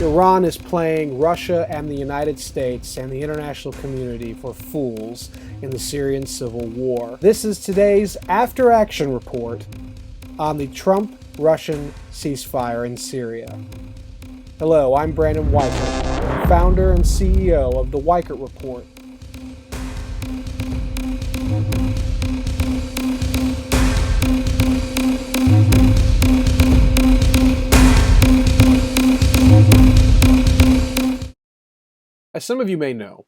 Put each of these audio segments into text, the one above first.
Iran is playing Russia and the United States and the international community for fools in the Syrian Civil War. This is today's after-action report on the Trump-Russian ceasefire in Syria. Hello, I'm Brandon Weichert, founder and CEO of the Weichert Report. As some of you may know,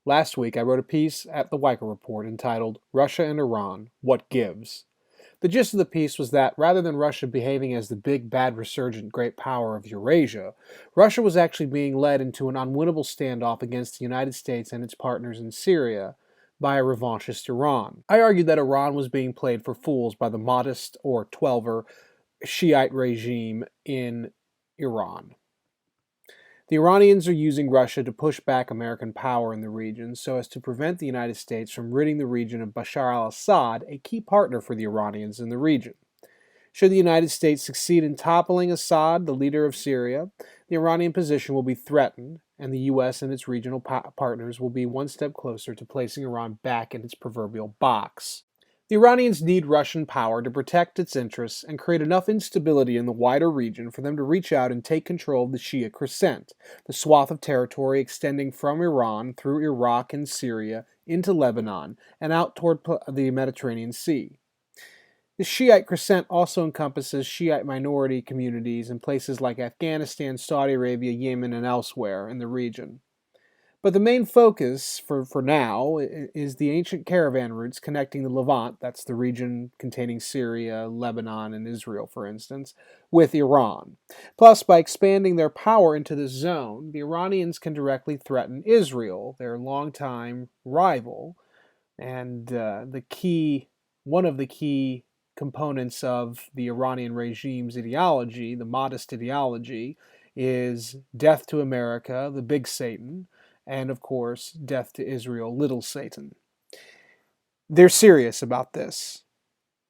last week I wrote a piece at the Weichert Report entitled Russia and Iran, What Gives? The gist of the piece was that rather than Russia behaving as the big, bad, resurgent great power of Eurasia, Russia was actually being led into an unwinnable standoff against the United States and its partners in Syria by a revanchist Iran. I argued that Iran was being played for fools by the modest or Twelver Shiite regime in Iran. The Iranians are using Russia to push back American power in the region so as to prevent the United States from ridding the region of Bashar al-Assad, a key partner for the Iranians in the region. Should the United States succeed in toppling Assad, the leader of Syria, the Iranian position will be threatened, and the U.S. and its regional partners will be one step closer to placing Iran back in its proverbial box. The Iranians need Russian power to protect its interests and create enough instability in the wider region for them to reach out and take control of the Shia Crescent, the swath of territory extending from Iran through Iraq and Syria into Lebanon and out toward the Mediterranean Sea. The Shiite Crescent also encompasses Shiite minority communities in places like Afghanistan, Saudi Arabia, Yemen, and elsewhere in the region. But the main focus for now is the ancient caravan routes connecting the Levant, that's the region containing Syria, Lebanon, and Israel, for instance, with Iran. Plus, by expanding their power into this zone, the Iranians can directly threaten Israel, their longtime rival, and one of the key components of the Iranian regime's ideology, the modest ideology, is death to America, the big Satan, and, of course, death to Israel, little Satan. They're serious about this.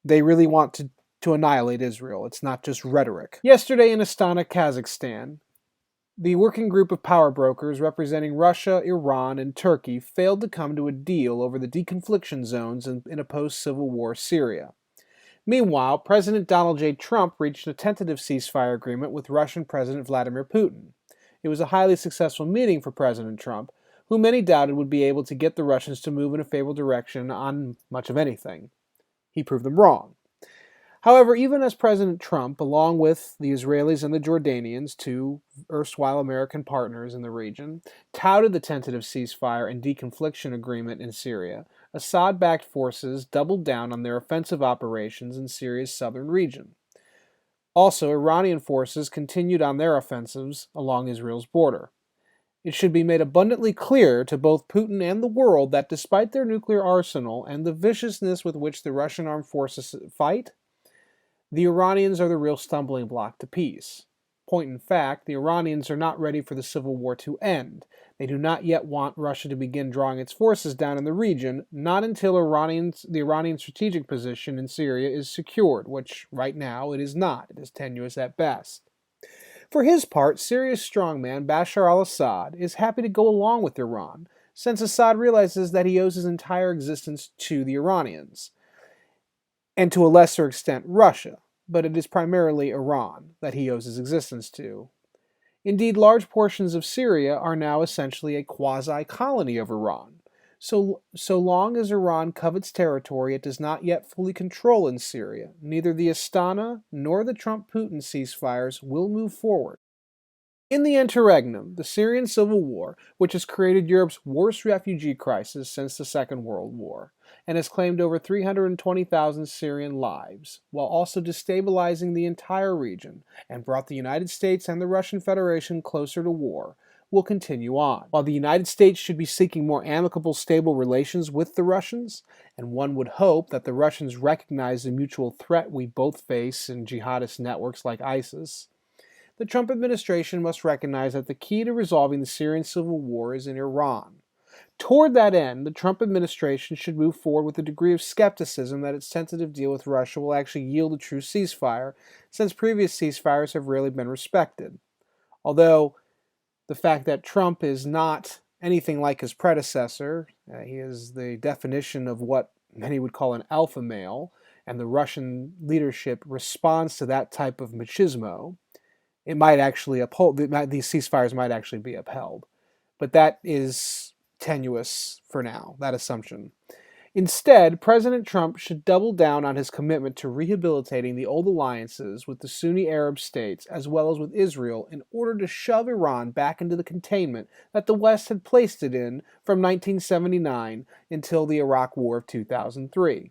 They really want to annihilate Israel. It's not just rhetoric. Yesterday in Astana, Kazakhstan, the working group of power brokers representing Russia, Iran, and Turkey failed to come to a deal over the deconfliction zones in a post-Civil War Syria. Meanwhile, President Donald J. Trump reached a tentative ceasefire agreement with Russian President Vladimir Putin. It was a highly successful meeting for President Trump, who many doubted would be able to get the Russians to move in a favorable direction on much of anything. He proved them wrong. However, even as President Trump, along with the Israelis and the Jordanians, two erstwhile American partners in the region, touted the tentative ceasefire and deconfliction agreement in Syria, Assad-backed forces doubled down on their offensive operations in Syria's southern region. Also, Iranian forces continued on their offensives along Israel's border. It should be made abundantly clear to both Putin and the world that despite their nuclear arsenal and the viciousness with which the Russian armed forces fight, the Iranians are the real stumbling block to peace. Point in fact, the Iranians are not ready for the civil war to end. They do not yet want Russia to begin drawing its forces down in the region, not until the Iranian strategic position in Syria is secured, which right now it is not. It is tenuous at best. For his part, Syria's strongman Bashar al-Assad is happy to go along with Iran, since Assad realizes that he owes his entire existence to the Iranians, and to a lesser extent Russia, but it is primarily Iran that he owes his existence to. Indeed, large portions of Syria are now essentially a quasi-colony of Iran. So long as Iran covets territory it does not yet fully control in Syria, neither the Astana nor the Trump-Putin ceasefires will move forward. In the interregnum, the Syrian Civil War, which has created Europe's worst refugee crisis since the Second World War, and has claimed over 320,000 Syrian lives, while also destabilizing the entire region and brought the United States and the Russian Federation closer to war, will continue on. While the United States should be seeking more amicable, stable relations with the Russians, and one would hope that the Russians recognize the mutual threat we both face in jihadist networks like ISIS, the Trump administration must recognize that the key to resolving the Syrian civil war is in Iran. Toward that end, the Trump administration should move forward with a degree of skepticism that its tentative deal with Russia will actually yield a true ceasefire, since previous ceasefires have rarely been respected. Although The fact that Trump is not anything like his predecessor, he is the definition of what many would call an alpha male, and the Russian leadership responds to that type of machismo, it might actually uphold, these ceasefires might actually be upheld. But that is tenuous for now, that assumption. Instead, President Trump should double down on his commitment to rehabilitating the old alliances with the Sunni Arab states as well as with Israel in order to shove Iran back into the containment that the West had placed it in from 1979 until the Iraq War of 2003.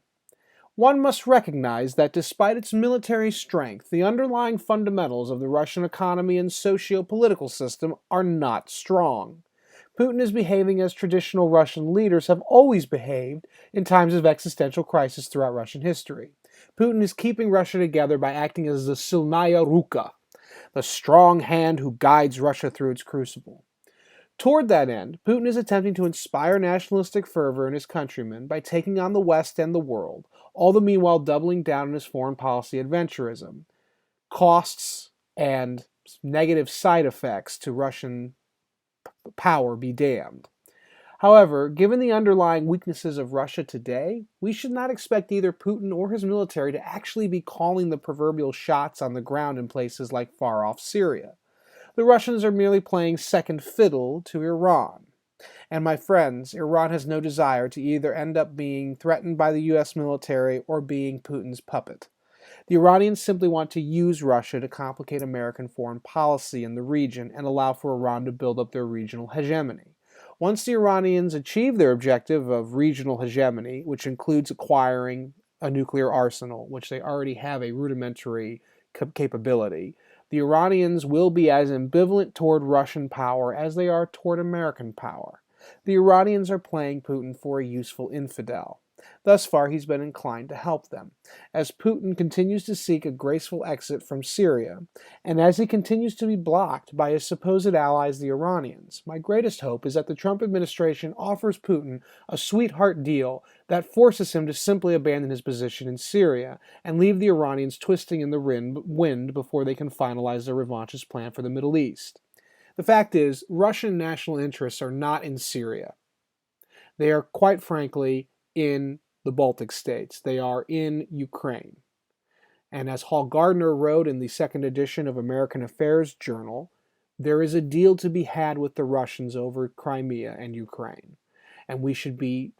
One must recognize that despite its military strength, the underlying fundamentals of the Russian economy and socio-political system are not strong. Putin is behaving as traditional Russian leaders have always behaved in times of existential crisis throughout Russian history. Putin is keeping Russia together by acting as the Silnaya Ruka, the strong hand who guides Russia through its crucible. Toward that end, Putin is attempting to inspire nationalistic fervor in his countrymen by taking on the West and the world, all the meanwhile doubling down on his foreign policy adventurism. Costs and negative side effects to Russian power be damned. However, given the underlying weaknesses of Russia today, we should not expect either Putin or his military to actually be calling the proverbial shots on the ground in places like far-off Syria. The Russians are merely playing second fiddle to Iran. And my friends, Iran has no desire to either end up being threatened by the US military or being Putin's puppet. The Iranians simply want to use Russia to complicate American foreign policy in the region and allow for Iran to build up their regional hegemony. Once the Iranians achieve their objective of regional hegemony, which includes acquiring a nuclear arsenal, which they already have a rudimentary capability, the Iranians will be as ambivalent toward Russian power as they are toward American power. The Iranians are playing Putin for a useful infidel. Thus far, he's been inclined to help them. As Putin continues to seek a graceful exit from Syria, and as he continues to be blocked by his supposed allies, the Iranians, my greatest hope is that the Trump administration offers Putin a sweetheart deal that forces him to simply abandon his position in Syria and leave the Iranians twisting in the wind before they can finalize their revanchist plan for the Middle East. The fact is, Russian national interests are not in Syria. They are, quite frankly, in the Baltic states. They are in Ukraine. And as Hall Gardner wrote in the second edition of American Affairs Journal, there is a deal to be had with the Russians over Crimea and Ukraine. And we should be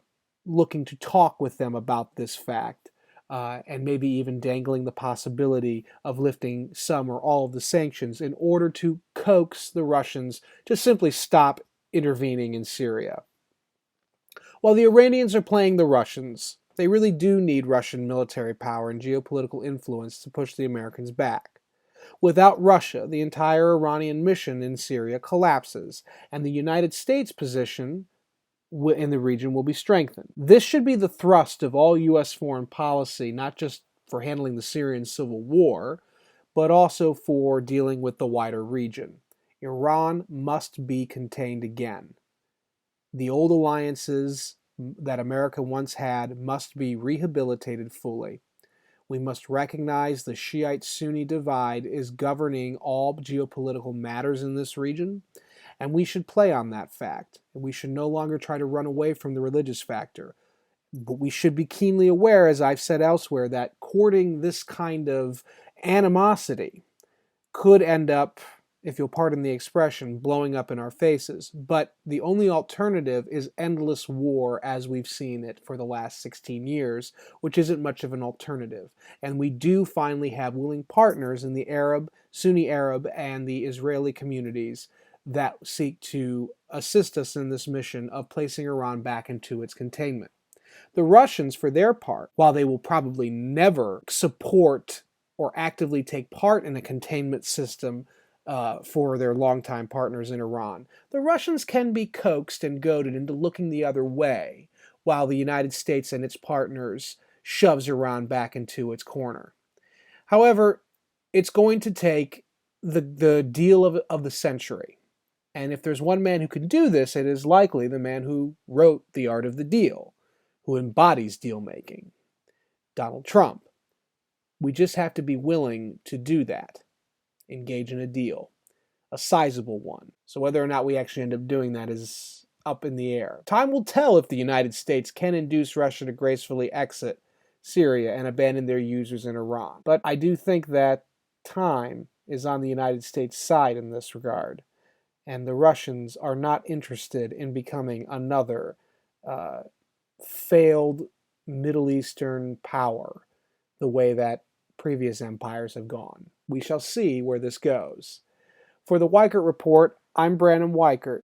looking to talk with them about this fact, and maybe even dangling the possibility of lifting some or all of the sanctions in order to coax the Russians to simply stop intervening in Syria. While the Iranians are playing the Russians, they really do need Russian military power and geopolitical influence to push the Americans back. Without Russia, the entire Iranian mission in Syria collapses, and the United States' position in the region will be strengthened. This should be the thrust of all U.S. foreign policy, not just for handling the Syrian Civil War, but also for dealing with the wider region. Iran must be contained again. The old alliances that America once had must be rehabilitated fully. We must recognize the Shiite-Sunni divide is governing all geopolitical matters in this region, and we should play on that fact. We should no longer try to run away from the religious factor. But we should be keenly aware, as I've said elsewhere, that courting this kind of animosity could end up, if you'll pardon the expression, blowing up in our faces. But the only alternative is endless war as we've seen it for the last 16 years, which isn't much of an alternative. And we do finally have willing partners in the Arab, Sunni Arab, and the Israeli communities that seek to assist us in this mission of placing Iran back into its containment. The Russians, for their part, while they will probably never support or actively take part in a containment system for their longtime partners in Iran, the Russians can be coaxed and goaded into looking the other way, while the United States and its partners shoves Iran back into its corner. However, it's going to take the deal of the century. And if there's one man who can do this, it is likely the man who wrote The Art of the Deal, who embodies deal-making, Donald Trump. We just have to be willing to do that, engage in a deal. a sizable one. So whether or not we actually end up doing that is up in the air. Time will tell if the United States can induce Russia to gracefully exit Syria and abandon their users in Iran. But I do think that time is on the United States' side in this regard, and the Russians are not interested in becoming another failed Middle Eastern power the way that previous empires have gone. We shall see where this goes. For the Weichert Report, I'm Brandon Weichert.